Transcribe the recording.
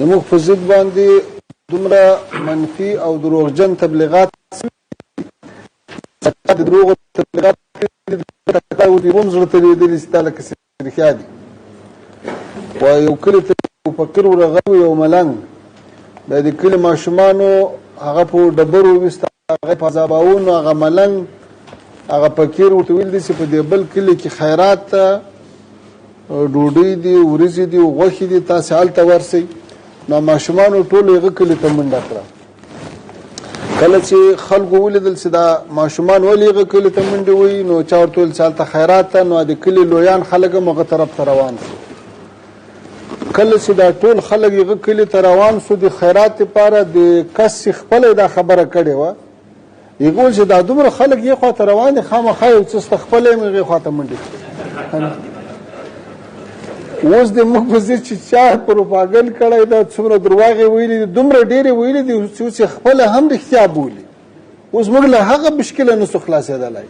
زموږ په ضد باندې دومره منفي او دروغجن تبلیغات د دروغو تبلیغات هم زړه ته لوېدلي چې دا لکه رښتیا دي. یو کلي ته یو فقیر ورغلی یو ملنګ د دې کلي ماشومانو هغه په ډبرو وویسته، هغه په عذاباوه نو هغه ملنګ هغه فقیر ورته ویل دي چې په دې بل کلي کې خیرات ته ډوډۍ دي، وریځې دي، غوښې دي، تاسې هلته ورسئ. نو ماشومانو ټولو هغه کلي ته منډه کړه. کله چې خلکو ولیدل چې دا ماشومان ولې هغه کلي ته منډې وهي، نو چا ورته ویل چې هلته خیرات ته، نو د کلي لویان خلک هم هغه طرف ته روان شو. کله چې دا ټول خلک هغه کلي ته روان شو د خیرات لپاره، د کس چې خپله دا خبره کړې وه هغه ویل چې دا دومره خلک یې خواته روان دي، خامخا یو څه سته خپله یې هغې خواته منډې کړي. اوس د موږ په ضد چې چا پروپاګند کړی دا څومره درواغ یې ویلي دي، دومره ډېرې ویلي دي چې اوس یې خپله هم رښتیا بولي. اوس موږ له هغه مشکله نسو خلاصېدلی.